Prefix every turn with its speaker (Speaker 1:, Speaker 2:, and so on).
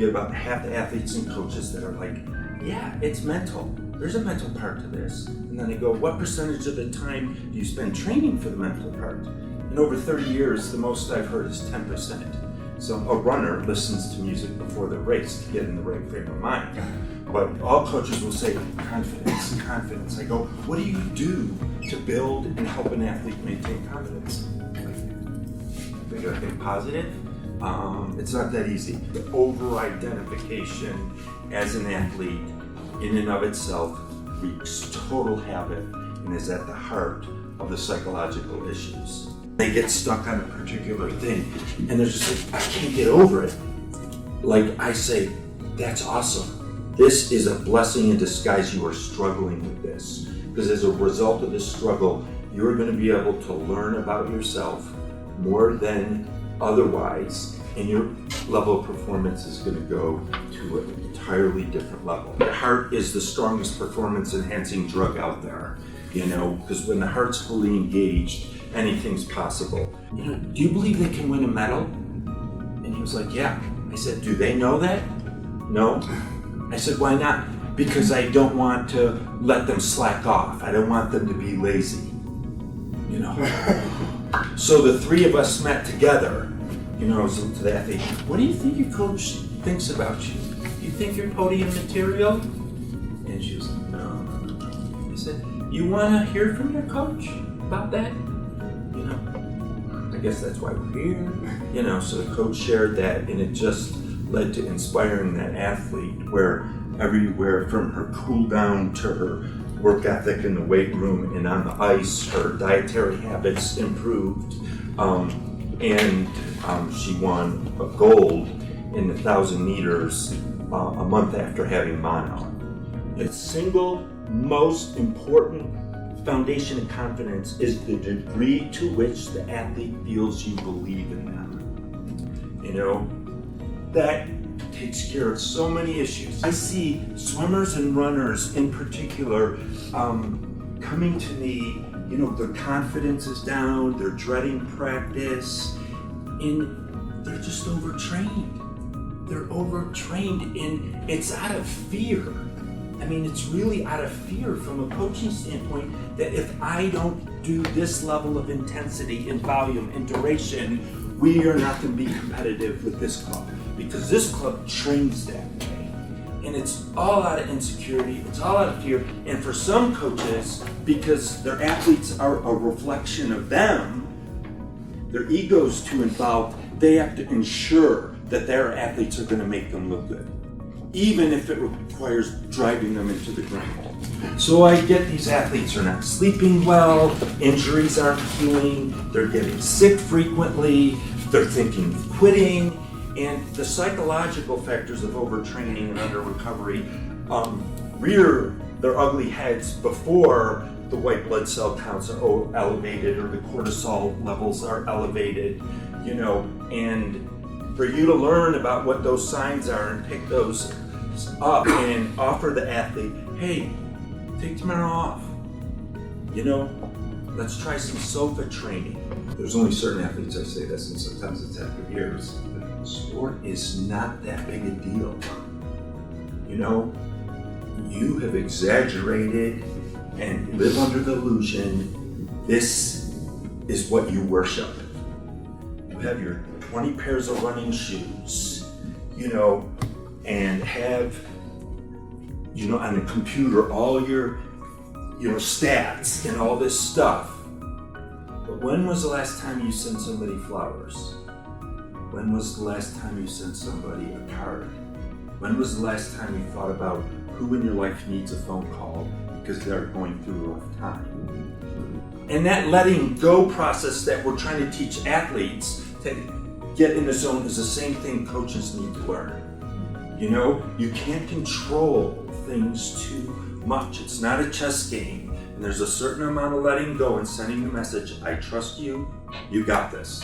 Speaker 1: get about half the athletes and coaches that are like, yeah, it's mental. There's a mental part to this. And then I go, what percentage of the time do you spend training for the mental part? And over 30 years, the most I've heard is 10%. So a runner listens to music before the race to get in the right frame of mind. But all coaches will say, confidence, confidence. I go, what do you do to build and help an athlete maintain confidence? They gotta think positive. It's not that easy. The over-identification as an athlete in and of itself wreaks total havoc and is at the heart of the psychological issues. They get stuck on a particular thing and they're just like, I can't get over it. Like I say, that's awesome. This is a blessing in disguise. You are struggling with this. Because as a result of this struggle, you're going to be able to learn about yourself more than otherwise, and your level of performance is going to go to an entirely different level. The heart is the strongest performance enhancing drug out there, because when the heart's fully engaged, anything's possible. Do you believe they can win a medal? And he was like, yeah. I said, do they know that? No. I said, why not? Because I don't want to let them slack off. I don't want them to be lazy. So the three of us met together, so to the athlete, what do you think your coach thinks about you? Do you think you're podium material? And she was like, no. I said, you want to hear from your coach about that? I guess that's why we're here. So the coach shared that, and it just led to inspiring that athlete, where everywhere from her cool down to her work ethic in the weight room and on the ice, her dietary habits improved, and she won a gold in the 1,000 meters a month after having mono. The single most important foundation of confidence is the degree to which the athlete feels you believe in them. That takes care of so many issues. I see swimmers and runners in particular coming to me, their confidence is down, they're dreading practice, and they're just overtrained. They're overtrained, and it's out of fear. It's really out of fear from a coaching standpoint that if I don't do this level of intensity and volume and duration, we are not going to be competitive with this club, because this club trains that way. And it's all out of insecurity, it's all out of fear. And for some coaches, because their athletes are a reflection of them, their ego's too involved, they have to ensure that their athletes are going to make them look good, even if it requires driving them into the ground. So I get these athletes are not sleeping well, injuries aren't healing, they're getting sick frequently, they're thinking of quitting, and the psychological factors of overtraining and under recovery rear their ugly heads before the white blood cell counts are elevated or the cortisol levels are elevated, and for you to learn about what those signs are and pick those up and offer the athlete, hey, take tomorrow off. Let's try some sofa training. There's only certain athletes I say this, and sometimes it's after years. Sport is not that big a deal. You have exaggerated and live under the illusion this is what you worship. You have your 20 pairs of running shoes, and have, on the computer all your, stats and all this stuff. But when was the last time you sent somebody flowers? When was the last time you sent somebody a card? When was the last time you thought about who in your life needs a phone call because they're going through a rough time? And that letting go process that we're trying to teach athletes to get in the zone is the same thing coaches need to learn. You can't control things too much. It's not a chess game. And there's a certain amount of letting go and sending the message, I trust you, you got this.